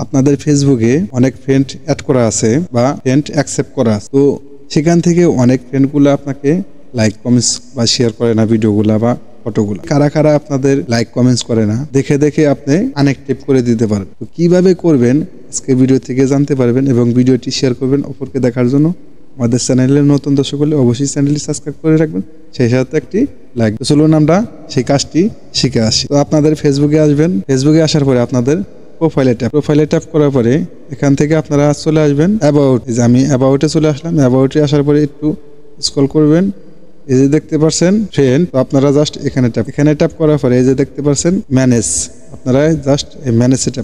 আপনাদের ফেসবুকে অনেক ফ্রেন্ড অ্যাড করা আছে বা ফ্রেন্ড অ্যাকসেপ্ট করা আছে, তো সেখান থেকে অনেক ফ্রেন্ডগুলো আপনাকে লাইক কমেন্টস বা শেয়ার করে না ভিডিওগুলা বা ফটোগুলো। কারা কারা আপনাদের লাইক কমেন্টস করে না দেখে দেখে আপনি আনঅ্যাক্টিভ করে দিতে পারবেন। তো কিভাবে করবেন আজকে ভিডিও থেকে জানতে পারবেন এবং ভিডিওটি শেয়ার করবেন অপরকে দেখার জন্য। আমাদের চ্যানেলের নতুন দর্শক হলে অবশ্যই চ্যানেলটি সাবস্ক্রাইব করে রাখবেন, সেই সাথে একটি লাইক। তো চলুন আমরা সেই কাজটি শিখে আসি। তো আপনাদের ফেসবুকে আসবেন, ফেসবুকে আসার পরে আপনাদের প্রোফাইলে ট্যাপ করার পরে এখান থেকে আপনারা চলে আসবেন অ্যাবাউট। এই যে আমি অ্যাবাউটে চলে আসলাম। অ্যাবাউটে আসার পরে একটু স্ক্রল করবেন, এই যে দেখতে পাচ্ছেন ফ্রেন্ড, তো আপনারা জাস্ট এখানে ট্যাপ করার পরে এই যে দেখতে পাচ্ছেন ম্যানেজ, আপনারা জাস্ট এই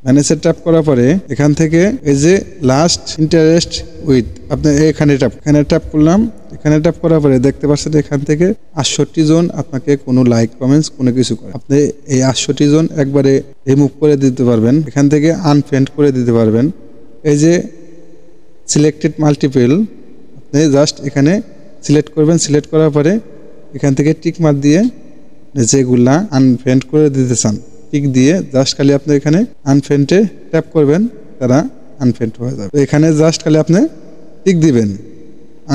ম্যানেজে ট্যাপ করার পরে এখান থেকে এই যে লাস্ট ইন্টারেস্ট উইথ আপনি এখানে ট্যাপ করলাম। এখানে ট্যাপ করার পরে দেখতে পাচ্ছেন এখান থেকে 68 জন আপনাকে কোনো লাইক কমেন্টস কোনো কিছু করে। আপনি এই 68 জন একবারে রিমুভ করে দিতে পারবেন, এখান থেকে আনফ্রেন্ড করে দিতে পারবেন। এই যে সিলেক্টেড মাল্টিপল, আপনি জাস্ট এখানে সিলেক্ট করবেন। সিলেক্ট করার পরে এখান থেকে টিক মার্ক দিয়ে যেগুলা আনফ্রেন্ড করে দিতে চান টিক দিয়ে জাস্ট খালি আপনি এখানে আনফ্রেন্ডে ট্যাপ করবেন, তারা আনফ্রেন্ড হয়ে যাবে। এখানে জাস্ট খালি আপনি টিক দিবেন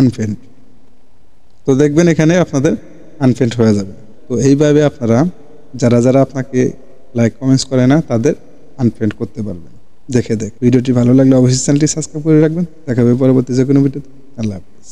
আনফ্রেন্ড, তো দেখবেন এখানে আপনাদের আনফ্রেন্ড হয়ে যাবে। তো এইভাবে আপনারা যারা আপনাকে লাইক কমেন্টস করে না তাদের আনফ্রেন্ড করতে পারবেন দেখে। ভিডিওটি ভালো লাগলে অবশ্যই চ্যানেলটি সাবস্ক্রাইব করে রাখবেন। দেখা হবে পরবর্তী যে কোনো ভিডিওতে। আল্লাহ হাফেজ।